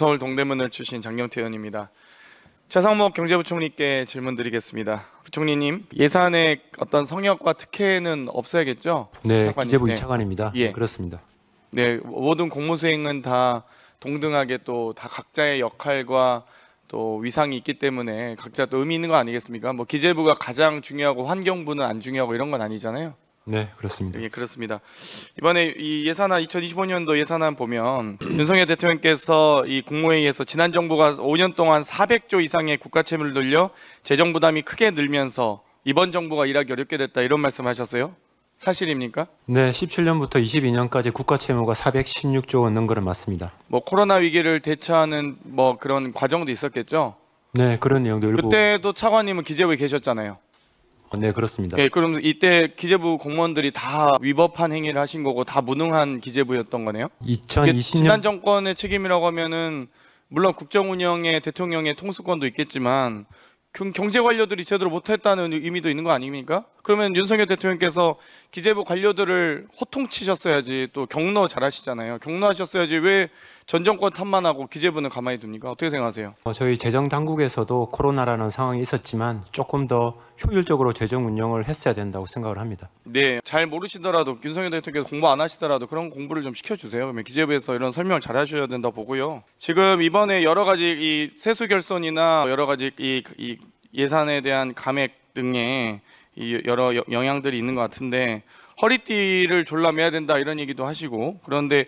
서울 동대문을 출신 장경태 의원입니다. 최상목 경제부총리께 질문드리겠습니다. 부총리님, 예산의 어떤 성역과 특혜는 없어야겠죠? 네, 차관님. 기재부 네. 2차관입니다. 예. 그렇습니다. 네, 모든 공무수행은 다 동등하게 또 다 각자의 역할과 또 위상이 있기 때문에 각자 또 의미 있는 거 아니겠습니까? 뭐 기재부가 가장 중요하고 환경부는 안 중요하고 이런 건 아니잖아요. 네, 그렇습니다. 예, 그렇습니다. 이번에 이 예산안 2025년도 예산안 보면 윤석열 대통령께서 이 국무회의에서 지난 정부가 5년 동안 400조 이상의 국가 채무를 늘려 재정 부담이 크게 늘면서 이번 정부가 일하기 어렵게 됐다 이런 말씀하셨어요? 사실입니까? 네, 17년부터 22년까지 국가 채무가 416조 원 는 거는 맞습니다. 뭐 코로나 위기를 대처하는 뭐 그런 과정도 있었겠죠? 네, 그런 내용도 일부. 그때도 차관님은 기재부에 계셨잖아요. 네, 그렇습니다. 예, 그럼 이때 기재부 공무원들이 다 위법한 행위를 하신 거고 다 무능한 기재부였던 거네요? 이게 2020년 지난 정권의 책임이라고 하면은 물론 국정 운영에 대통령의 통수권도 있겠지만 경제 관료들이 제대로 못했다는 의미도 있는 거 아닙니까? 그러면 윤석열 대통령께서 기재부 관료들을 호통치셨어야지, 또 경로 잘하시잖아요. 경로하셨어야지 왜 전 정권 탓만하고 기재부는 가만히 둡니까? 어떻게 생각하세요? 저희 재정 당국에서도 코로나라는 상황이 있었지만 조금 더 효율적으로 재정 운영을 했어야 된다고 생각을 합니다. 네, 잘 모르시더라도 윤석열 대통령께서 공부 안 하시더라도 그런 공부를 좀 시켜주세요. 그러면 기재부에서 이런 설명을 잘 하셔야 된다 보고요. 지금 이번에 여러 가지 이 세수 결손이나 여러 가지 이 예산에 대한 감액 등의 이 여러 영향들이 있는 것 같은데 허리띠를 졸라매야 된다 이런 얘기도 하시고, 그런데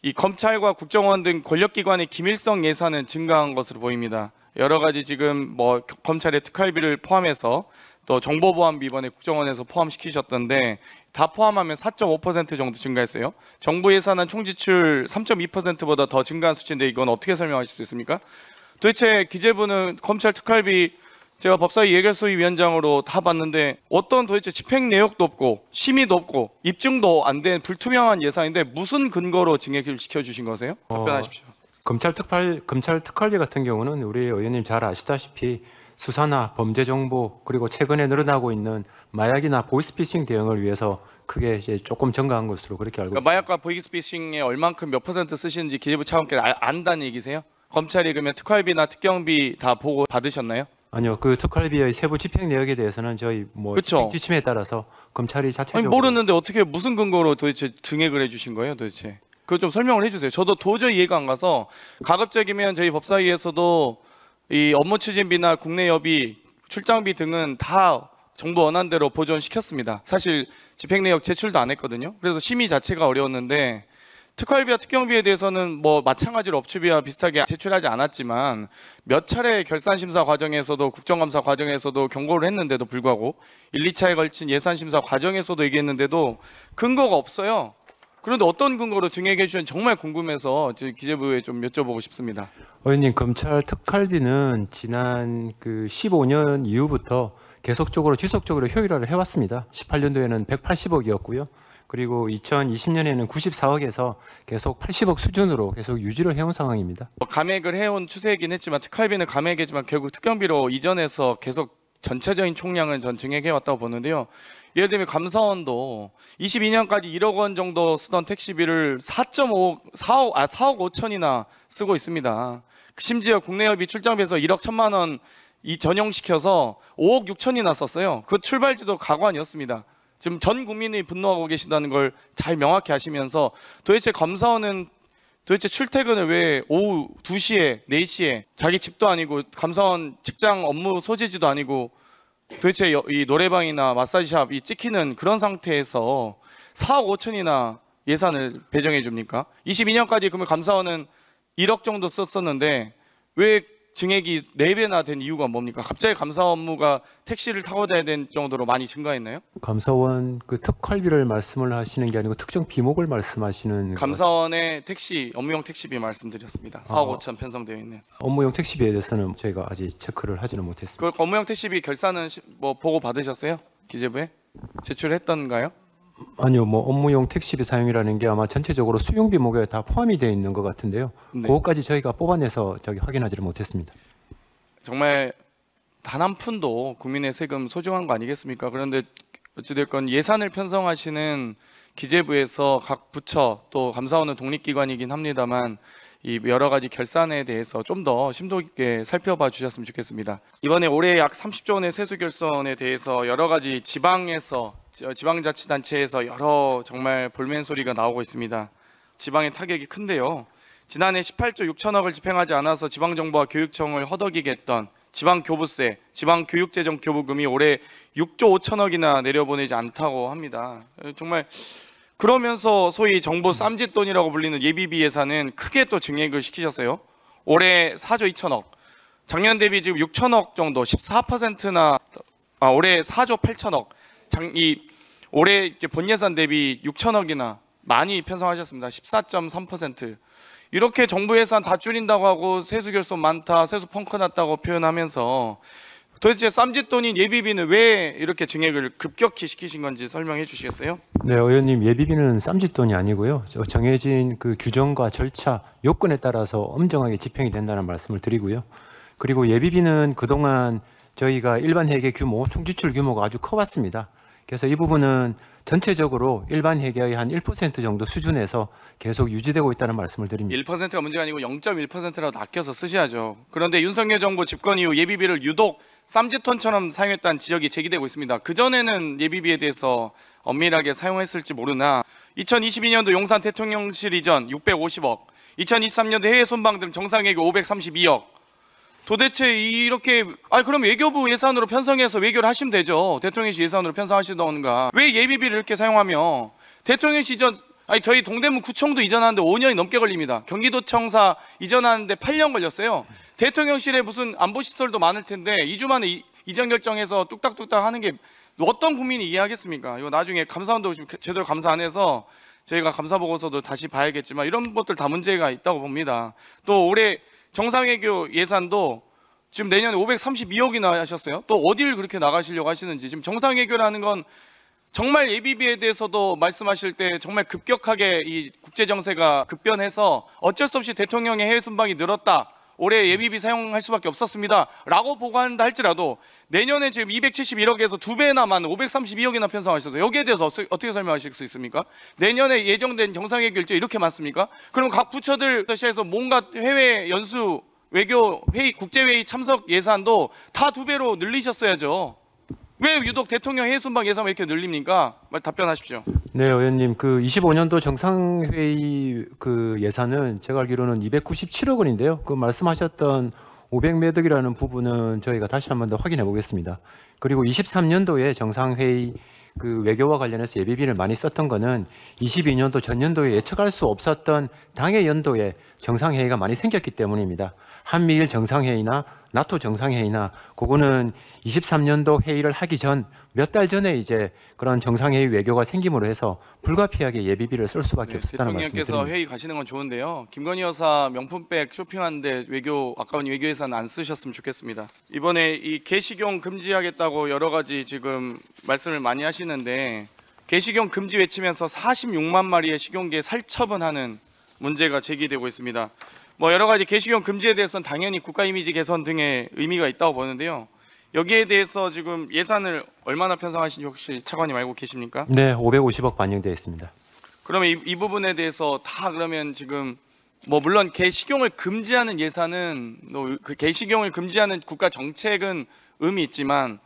이 검찰과 국정원 등 권력기관의 기밀성 예산은 증가한 것으로 보입니다. 여러 가지 지금 뭐 검찰의 특활비를 포함해서 또 정보보안비 이번에 국정원에서 포함시키셨던데 다 포함하면 4.5% 정도 증가했어요. 정부 예산안 총지출 3.2%보다 더 증가한 수치인데 이건 어떻게 설명하실 수 있습니까? 도대체 기재부는 검찰 특활비 제가 법사위 예결소위 위원장으로 다 봤는데 어떤 도대체 집행 내역도 없고 심의도 없고 입증도 안 된 불투명한 예산인데 무슨 근거로 증액을 시켜주신 거세요? 답변하십시오. 검찰 특활비 같은 경우는 우리 의원님 잘 아시다시피 수사나 범죄 정보 그리고 최근에 늘어나고 있는 마약이나 보이스피싱 대응을 위해서 크게 이제 조금 증가한 것으로 그렇게 알고 있습니다. 마약과 보이스피싱에 얼만큼 몇 퍼센트 쓰시는지 기재부 차관께서 안다는 얘기세요? 검찰이 그러면 특활비나 특경비 다 보고 받으셨나요? 아니요, 그 특활비의 세부 집행 내역에 대해서는 저희 뭐 그쵸? 지침에 따라서 검찰이 자체적으로 모르는데 어떻게 무슨 근거로 도대체 증액을 해주신 거예요, 도대체? 그거 좀 설명을 해주세요. 저도 도저히 이해가 안 가서 가급적이면 저희 법사위에서도 이 업무 추진비나 국내 여비, 출장비 등은 다 정부 원안대로 보존시켰습니다. 사실 집행 내역 제출도 안 했거든요. 그래서 심의 자체가 어려웠는데 특활비와 특경비에 대해서는 뭐 마찬가지로 업추비와 비슷하게 제출하지 않았지만 몇 차례 결산심사 과정에서도 국정감사 과정에서도 경고를 했는데도 불구하고 1, 2차에 걸친 예산심사 과정에서도 얘기했는데도 근거가 없어요. 그런데 어떤 근거로 증액해 주셨는지 정말 궁금해서 기재부에 좀 여쭤보고 싶습니다. 의원님, 검찰 특활비는 지난 그 15년 이후부터 계속적으로 지속적으로 효율화를 해왔습니다. 18년도에는 180억이었고요. 그리고 2020년에는 94억에서 계속 80억 수준으로 계속 유지를 해온 상황입니다. 감액을 해온 추세이긴 했지만 특활비는 감액이지만 결국 특경비로 이전해서 계속 전체적인 총량은 전 증액해왔다고 보는데요. 예를 들면 감사원도 22년까지 1억 원 정도 쓰던 택시비를 4억 5천이나 쓰고 있습니다. 심지어 국내여비 출장비에서 1억 1천만 원 전용시켜서 5억 6천이나 썼어요. 그 출발지도 가관이었습니다. 지금 전 국민이 분노하고 계시다는 걸 잘 명확히 아시면서 도대체 감사원은 도대체 출퇴근을 왜 오후 2시에 4시에 자기 집도 아니고 감사원 직장 업무 소재지도 아니고 도대체 이 노래방이나 마사지샵 이 찍히는 그런 상태에서 4억 5천이나 예산을 배정해 줍니까? 22년까지 그러면 감사원은 1억 정도 썼었는데 왜 증액이 4배나 된 이유가 뭡니까? 갑자기 감사 업무가 택시를 타고 다녀야 될 정도로 많이 증가했나요? 감사원 그 특활비를 말씀을 하시는 게 아니고 특정 비목을 말씀하시는 감사원의 택시 업무용 택시비 말씀드렸습니다. 4억 5천 편성되어 있는 업무용 택시비에 대해서는 저희가 아직 체크를 하지는 못했습니다. 그 업무용 택시비 결산은 뭐 보고 받으셨어요? 기재부에 제출했던가요? 아니요, 뭐 업무용 택시비 사용이라는 게 아마 전체적으로 수용 비목에 다 포함이 되어 있는 것 같은데요. 네. 그것까지 저희가 뽑아내서 확인하지를 못했습니다. 정말 단 한 푼도 국민의 세금 소중한 거 아니겠습니까? 그런데 어찌됐건 예산을 편성하시는 기재부에서 각 부처 또 감사원은 독립기관이긴 합니다만 이 여러 가지 결산에 대해서 좀 더 심도 있게 살펴봐 주셨으면 좋겠습니다. 이번에 올해 약 30조 원의 세수 결손에 대해서 여러 가지 지방에서 지방자치단체에서 여러 정말 볼멘 소리가 나오고 있습니다. 지방의 타격이 큰데요. 지난해 18조 6천억을 집행하지 않아서 지방정부와 교육청을 허덕이게 했던 지방교부세, 지방교육재정교부금이 올해 6조 5천억이나 내려보내지 않다고 합니다. 정말 그러면서 소위 정부 쌈짓돈이라고 불리는 예비비 예산은 크게 또 증액을 시키셨어요. 올해 4조 2천억, 작년 대비 지금 6천억 정도, 14%나 올해 4조 8천억, 올해 이제 본 예산 대비 6천억이나 많이 편성하셨습니다. 14.3%. 이렇게 정부 예산 다 줄인다고 하고 세수 결손 많다, 세수 펑크 났다고 표현하면서 도대체 쌈짓돈인 예비비는 왜 이렇게 증액을 급격히 시키신 건지 설명해 주시겠어요? 네, 의원님, 예비비는 쌈짓돈이 아니고요. 정해진 그 규정과 절차, 요건에 따라서 엄정하게 집행이 된다는 말씀을 드리고요. 그리고 예비비는 그동안 저희가 일반 회계 규모, 총지출 규모가 아주 커왔습니다. 그래서 이 부분은 전체적으로 일반 회계의 한 1% 정도 수준에서 계속 유지되고 있다는 말씀을 드립니다. 1%가 문제가 아니고 0.1%라도 아껴서 쓰셔야죠. 그런데 윤석열 정부 집권 이후 예비비를 유독 쌈짓돈처럼 사용했다는 지적이 제기되고 있습니다. 그전에는 예비비에 대해서 엄밀하게 사용했을지 모르나 2022년도 용산 대통령실 이전 650억, 2023년도 해외 순방 등 정상회계 532억. 도대체 이렇게 그럼 외교부 예산으로 편성해서 외교를 하시면 되죠. 대통령실 예산으로 편성하시던가. 왜 예비비를 이렇게 사용하며 대통령실 이전 저희 동대문 구청도 이전하는데 5년이 넘게 걸립니다. 경기도청사 이전하는데 8년 걸렸어요. 대통령실에 무슨 안보시설도 많을 텐데 2주 만에 이전 결정해서 뚝딱뚝딱 하는 게 어떤 국민이 이해하겠습니까? 이거 나중에 감사원도 지금 제대로 감사 안 해서 저희가 감사 보고서도 다시 봐야겠지만 이런 것들 다 문제가 있다고 봅니다. 또 올해 정상회교 예산도 지금 내년에 532억이나 하셨어요. 또 어디를 그렇게 나가시려고 하시는지. 지금 정상회교라는 건 정말 예비비에 대해서도 말씀하실 때 정말 급격하게 이 국제정세가 급변해서 어쩔 수 없이 대통령의 해외 순방이 늘었다, 올해 예비비 사용할 수밖에 없었습니다 라고 보고한다 할지라도 내년에 지금 271억에서 2배나 많은 532억이나 편성하셔서 여기에 대해서 어떻게 설명하실 수 있습니까? 내년에 예정된 정상회교 일정 이렇게 많습니까? 그럼 각 부처들 시에서 뭔가 해외 연수 외교 회의 국제회의 참석 예산도 다 2배로 늘리셨어야죠. 왜 유독 대통령 해외 순방 예산만 이렇게 늘립니까? 답변하십시오. 네, 의원님, 그 25년도 정상회의 그 예산은 제가 알기로는 297억 원인데요. 그 말씀하셨던 500몇 억이라는 부분은 저희가 다시 한 번 더 확인해 보겠습니다. 그리고 23년도에 정상회의 그 외교와 관련해서 예비비를 많이 썼던 거는 22년도 전년도에 예측할 수 없었던 당해 연도에 정상회의가 많이 생겼기 때문입니다. 한미일 정상회의나 나토 정상회의나 그거는 23년도 회의를 하기 전 몇 달 전에 이제 그런 정상회의 외교가 생김으로 해서 불가피하게 예비비를 쓸 수밖에 없었다는 말씀을 드립니다. 대통령께서 회의 가시는 건 좋은데요. 김건희 여사 명품백 쇼핑하는데 아까운 외교 예산 안 쓰셨으면 좋겠습니다. 이번에 이 개식용 금지하겠다고 여러 가지 지금 말씀을 많이 하시는데 개식용 금지 외치면서 46만 마리의 식용개 살처분하는 문제가 제기되고 있습니다. 여러 가지 개식용 금지에 대해서는 당연히 국가 이미지 개선 등의 의미가 있다고 보는데요. 여기에 대해서 지금 예산을 얼마나 편성하신지 혹시 차관님 알고 계십니까? 네, 550억 반영되어 있습니다. 그러면 이 부분에 대해서 다 그러면 지금 물론 개식용을 금지하는 예산은 그 개식용을 금지하는 국가 정책은 의미 있지만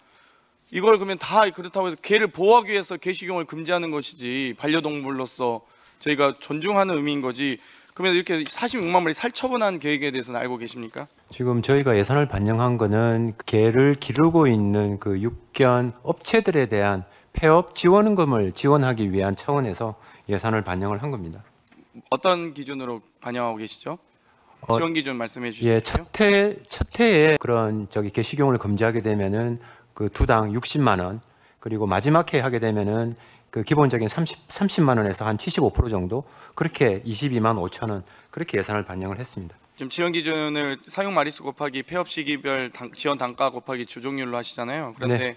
이걸 그러면 다 그렇다고 해서 개를 보호하기 위해서 개식용을 금지하는 것이지 반려동물로서 저희가 존중하는 의미인 거지. 그러면 이렇게 46만 마리 살처분한 계획에 대해서는 알고 계십니까? 지금 저희가 예산을 반영한 거는 개를 기르고 있는 그 육견 업체들에 대한 폐업 지원금을 지원하기 위한 차원에서 예산을 반영을 한 겁니다. 어떤 기준으로 반영하고 계시죠? 지원 기준 말씀해 주시죠. 예, 첫 해에 그런 개식용을 금지하게 되면은 그 두당 60만 원, 그리고 마지막 해 하게 되면은 그 기본적인 30만 원에서 한 75% 정도, 그렇게 22만 5천 원, 그렇게 예산을 반영을 했습니다. 지금 지원 기준을 사용 마리수 곱하기 폐업 시기별 지원 단가 곱하기 주종률로 하시잖아요. 그런데 네.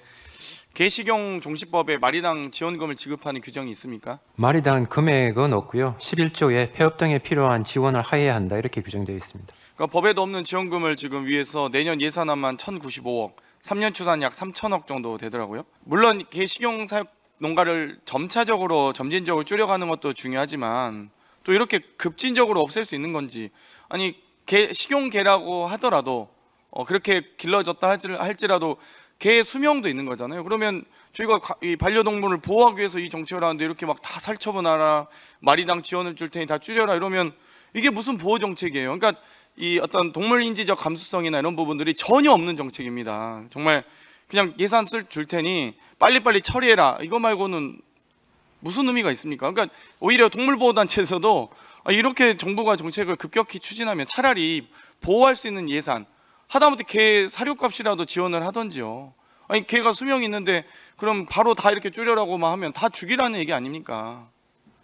개식용 종시법에 마리당 지원금을 지급하는 규정이 있습니까? 마리당 금액은 없고요. 11조에 폐업 등에 필요한 지원을 하해야 한다, 이렇게 규정되어 있습니다. 그러니까 법에도 없는 지원금을 지금 위해서 내년 예산안만 1,095억, 3년 추산 약 3천억 정도 되더라고요. 물론 개식용 사육 농가를 점진적으로 줄여가는 것도 중요하지만 또 이렇게 급진적으로 없앨 수 있는 건지, 아니 식용개라고 하더라도 그렇게 길러졌다 할지라도 개의 수명도 있는 거잖아요. 그러면 저희가 이 반려동물을 보호하기 위해서 이 정책을 하는데 이렇게 막 다 살처분하라, 마리당 지원을 줄 테니 다 줄여라 이러면 이게 무슨 보호 정책이에요? 그러니까 이 어떤 동물 인지적 감수성이나 이런 부분들이 전혀 없는 정책입니다. 정말 그냥 예산 줄 테니 빨리빨리 처리해라 이거 말고는 무슨 의미가 있습니까? 그러니까 오히려 동물보호단체에서도 이렇게 정부가 정책을 급격히 추진하면 차라리 보호할 수 있는 예산 하다못해 개 사료값이라도 지원을 하던지요. 아니 개가 수명이 있는데 그럼 바로 다 이렇게 줄여라고만 하면 다 죽이라는 얘기 아닙니까?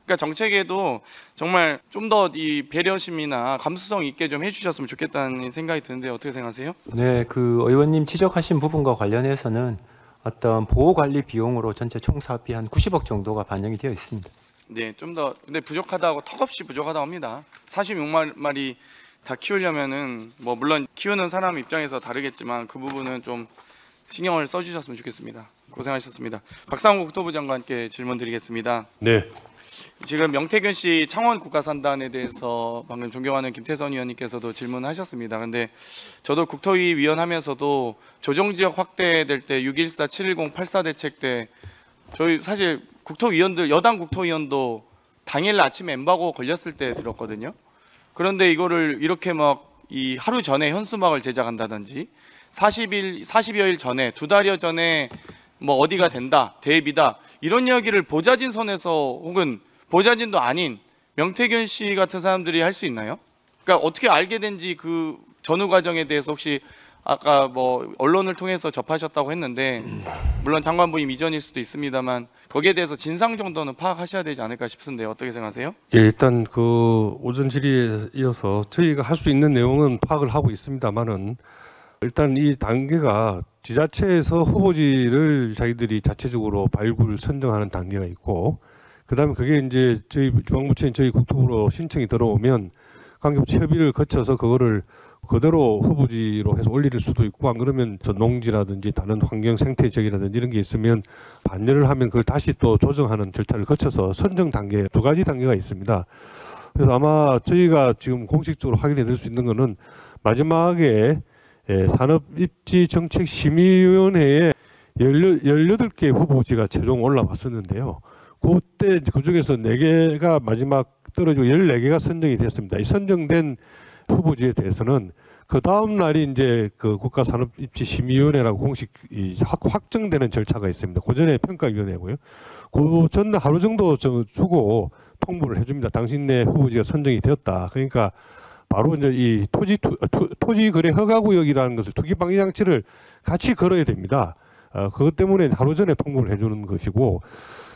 그러니까 정책에도 정말 좀 더 이 배려심이나 감수성 있게 좀 해주셨으면 좋겠다는 생각이 드는데 어떻게 생각하세요? 네, 그 의원님 지적하신 부분과 관련해서는 어떤 보호 관리 비용으로 전체 총 사업비 한 90억 정도가 반영이 되어 있습니다. 네, 좀 더 근데 부족하다고 턱없이 부족하다고 합니다. 46마리 다 키우려면은 뭐 물론 키우는 사람 입장에서 다르겠지만 그 부분은 좀 신경을 써주셨으면 좋겠습니다. 고생하셨습니다. 박상우 국토부 장관께 질문드리겠습니다. 네. 지금 명태균 씨 창원 국가산단에 대해서 방금 존경하는 김태선 의원님께서도 질문하셨습니다. 근데 저도 국토위 위원하면서도 조정지역 확대될 때 6.14, 7.10, 8.4 대책 때 저희 사실 국토위원들 여당 국토위원도 당일 아침에 엠바고 걸렸을 때 들었거든요. 그런데 이거를 이렇게 막 이 하루 전에 현수막을 제작한다든지 40여일 전에 2달여 전에 뭐 어디가 된다 대비다 이런 이야기를 보좌진 선에서 혹은 보좌진도 아닌 명태균 씨 같은 사람들이 할 수 있나요? 그러니까 어떻게 알게 된지 그 전후 과정에 대해서 혹시 아까 뭐 언론을 통해서 접하셨다고 했는데 물론 장관 부임 이전일 수도 있습니다만 거기에 대해서 진상 정도는 파악하셔야 되지 않을까 싶은데 어떻게 생각하세요? 예, 일단 그 오전 질의에 이어서 저희가 할 수 있는 내용은 파악을 하고 있습니다만은 일단 이 단계가 지자체에서 후보지를 자기들이 자체적으로 발굴 선정하는 단계가 있고 그다음에 그게 이제 저희 중앙부처인 저희 국토부로 신청이 들어오면 관계부처 협의를 거쳐서 그거를 그대로 후보지로 해서 올릴 수도 있고 안 그러면 저 농지라든지 다른 환경 생태 지역이라든지 이런 게 있으면 반려를 하면 그걸 다시 또 조정하는 절차를 거쳐서 선정 단계 2가지 단계가 있습니다. 그래서 아마 저희가 지금 공식적으로 확인해 드릴 수 있는 거는 마지막에 산업입지정책심의위원회에 18개 후보지가 최종 올라왔었는데요. 그때 그중에서 4개가 마지막 떨어지고 14개가 선정이 됐습니다. 이 선정된 후보지에 대해서는 그 다음 날이 이제 그 국가산업입지심의위원회라고 공식 확정되는 절차가 있습니다. 그 전에 평가위원회고요. 그 전날 하루 정도 주고 통보를 해줍니다. 당신네 후보지가 선정이 되었다. 그러니까 바로 이제 이 토지 거래 허가 구역이라는 것을 투기 방지 장치를 같이 걸어야 됩니다. 그것 때문에 하루 전에 통보를 해주는 것이고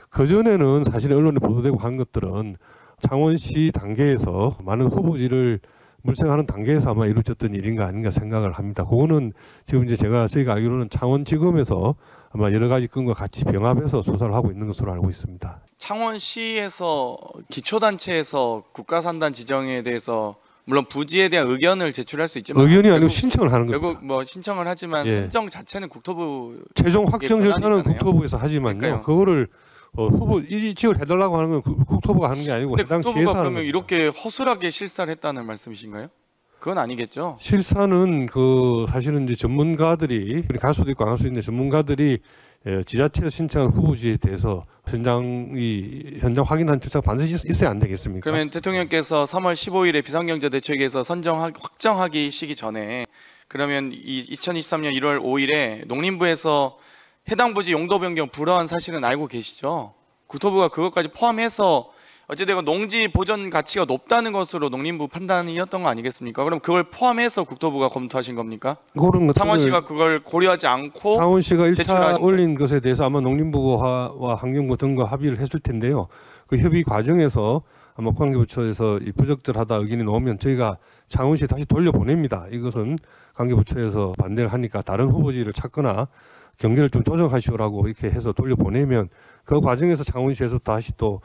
그 전에는 사실 언론에 보도되고 한 것들은 창원시 단계에서 많은 후보지를 물색하는 단계에서 아마 이루어졌던 일인가 아닌가 생각을 합니다. 그거는 지금 이제 저희가 알기로는 창원지검에서 아마 여러 가지 건과 같이 병합해서 수사를 하고 있는 것으로 알고 있습니다. 창원시에서 기초단체에서 국가산단 지정에 대해서 물론 부지에 대한 의견을 제출할 수 있지만 의견이 아니고 신청을 하는 겁니다. 결국 뭐 신청을 하지만 예. 선정 자체는 국토부 최종 확정 절차는 권한이잖아요. 국토부에서 하지만요. 그러니까요. 그거를 후보 이 지역을 해달라고 하는 건 국토부가 하는 게 아니고 근데 해당 국토부가 시에서 하는 그러면 겁니다. 이렇게 허술하게 실사를 했다는 말씀이신가요? 그건 아니겠죠. 실사는 그 사실은 이제 전문가들이 갈 수도 있고 안 갈 수도 있는데 전문가들이 지자체에서 신청한 후보지에 대해서 현장 확인한 절차가 반드시 있어야 안 되겠습니까? 그러면 대통령께서 3월 15일에 비상경제대책에서 확정하기 시기 전에 그러면 2023년 1월 5일에 농림부에서 해당 부지 용도 변경 불허한 사실은 알고 계시죠? 국토부가 그것까지 포함해서 어찌되건 농지 보전 가치가 높다는 것으로 농림부 판단이었던 거 아니겠습니까? 그럼 그걸 포함해서 국토부가 검토하신 겁니까? 창원시가 그걸 고려하지 않고 창원시가 1차 제출하신 올린 것에 대해서 아마 농림부와 환경부 등과 합의를 했을 텐데요. 그 협의 과정에서 아마 관계부처에서 이 부적절하다 의견이 나오면 저희가 창원시에 다시 돌려보냅니다. 이것은 관계부처에서 반대를 하니까 다른 후보지를 찾거나 경계를 좀 조정하시오라고 이렇게 해서 돌려보내면 그 과정에서 창원시에서 다시 또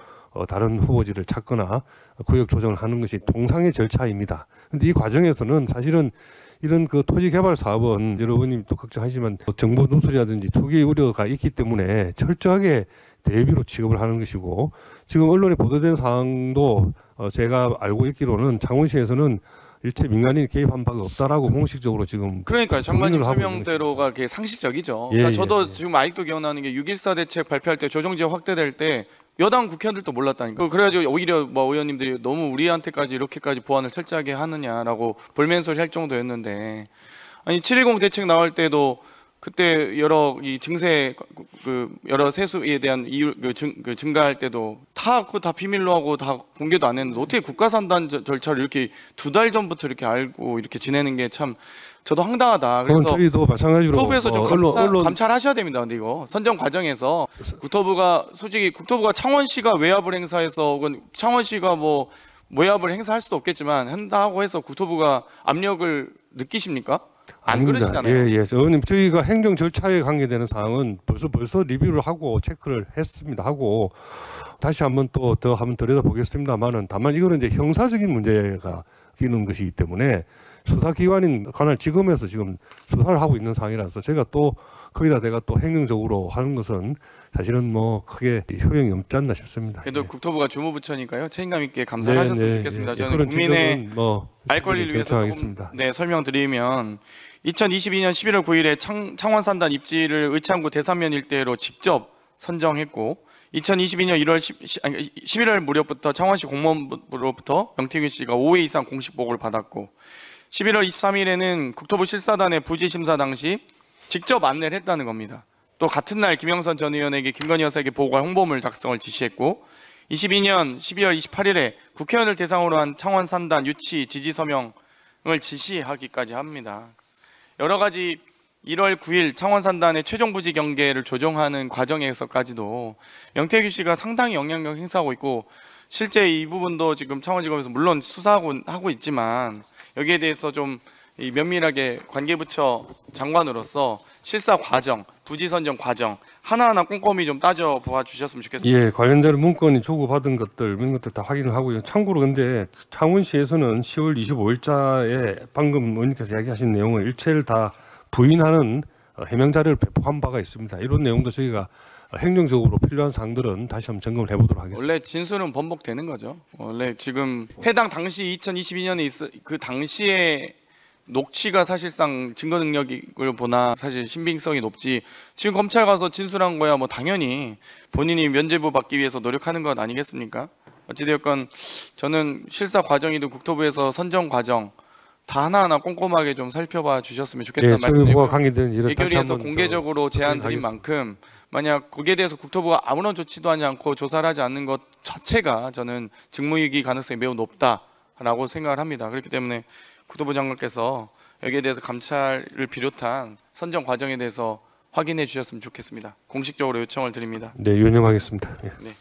다른 후보지를 찾거나 구역 조정을 하는 것이 통상의 절차입니다. 그런데 이 과정에서는 사실은 이런 그 토지 개발 사업은 여러분이 또 걱정하시지만 정보 누설이라든지 투기 우려가 있기 때문에 철저하게 대비로 취급을 하는 것이고 지금 언론에 보도된 사항도 제가 알고 있기로는 창원시에서는 일체 민간인이 개입한 바가 없다라고 공식적으로 지금 그러니까요. 장관님 부인을 하고 설명대로가 그게 상식적이죠. 예, 그러니까 예, 저도 예. 지금 아직도 기억나는 게 6.14 대책 발표할 때 조정지역 확대될 때 여당 국회의원들도 몰랐다니까. 그래가지고 오히려 뭐 의원님들이 너무 우리한테까지 이렇게까지 보안을 철저하게 하느냐라고 볼멘소리 할 정도였는데, 아니 7.10 대책 나올 때도 그때 여러 이 증세 그 여러 세수에 대한 이유 그 증가할 때도 다 그거 다 비밀로 하고 다 공개도 안 했는데 어떻게 국가산단 절차를 이렇게 2달 전부터 이렇게 알고 이렇게 지내는 게 참 저도 황당하다. 그건 그래서 저희도 마찬가지로 국토부에서 좀 언론 감찰하셔야 됩니다. 근데 이거 선정 과정에서 국토부가 솔직히 국토부가 창원시가 외압을 행사해서 혹은 창원시가 뭐 외압을 행사할 수도 없겠지만 한다고 해서 국토부가 압력을 느끼십니까? 안 아닙니다. 그러시잖아요. 예, 예. 의원님 저희가 행정 절차에 관계되는 사항은 벌써 리뷰를 하고 체크를 했습니다. 하고 다시 한번 또 더 한번 들여다보겠습니다만은 다만 이거는 이제 형사적인 문제가 있는 것이기 때문에 수사기관인 관할지검에서 지금 수사를 하고 있는 상황이라서 제가 또 거기다 내가 또 행정적으로 하는 것은 사실은 뭐 크게 효용이 없지 않나 싶습니다. 그래도 예. 국토부가 주무부처니까 책임감 있게 감사를 하셨으면 좋겠습니다. 예. 저는 그런 국민의 지적은 뭐 알 권리를 위해서 조금 결정하겠습니다. 설명드리면 2022년 11월 9일에 창원산단 입지를 의창구 대산면 일대로 직접 선정했고 2022년 11월 무렵부터 창원시 공무원으로부터 명태균 씨가 5회 이상 공식 보고를 받았고 11월 23일에는 국토부 실사단의 부지 심사 당시 직접 안내를 했다는 겁니다. 또 같은 날 김영선 전 의원에게 김건희 여사에게 보고할 홍보물 작성을 지시했고 22년 12월 28일에 국회의원을 대상으로 한 창원 산단 유치 지지 서명을 지시하기까지 합니다. 여러 가지 1월 9일 창원 산단의 최종 부지 경계를 조정하는 과정에서까지도 명태균 씨가 상당히 영향력 행사하고 있고 실제 이 부분도 지금 창원지검에서 물론 수사하고 있지만 여기에 대해서 좀 면밀하게 관계부처 장관으로서 실사 과정, 부지 선정 과정 하나하나 꼼꼼히 좀 따져 보아 주셨으면 좋겠습니다. 예, 관련된 문건이 조구받은 것들 이런 것들 다 확인을 하고요. 참고로 근데 창원시에서는 10월 25일자에 방금 의원님께서 이야기하신 내용을 일체를 다 부인하는 해명 자료를 배포한 바가 있습니다. 이런 내용도 저희가 행정적으로 필요한 사항들은 다시 한번 점검을 해보도록 하겠습니다. 원래 진술은 번복되는 거죠. 원래 지금 해당 당시 2022년에 그 당시에 녹취가 사실상 증거 능력을 보나 사실 신빙성이 높지 지금 검찰 가서 진술한 거야 뭐 당연히 본인이 면죄부 받기 위해서 노력하는 것 아니겠습니까? 어찌되었건 저는 실사 과정이든 국토부에서 선정 과정 다 하나하나 꼼꼼하게 좀 살펴봐 주셨으면 좋겠다는 예, 말씀드리고요. 관계된 일을 다시 예결위에서 한번 공개적으로 제안 드린 만큼 만약 거기에 대해서 국토부가 아무런 조치도 하지 않고 조사를 하지 않는 것 자체가 저는 직무유기 가능성이 매우 높다라고 생각을 합니다. 그렇기 때문에 국토부 장관께서 여기에 대해서 감찰을 비롯한 선정 과정에 대해서 확인해 주셨으면 좋겠습니다. 공식적으로 요청을 드립니다. 네, 유념하겠습니다. 예. 네.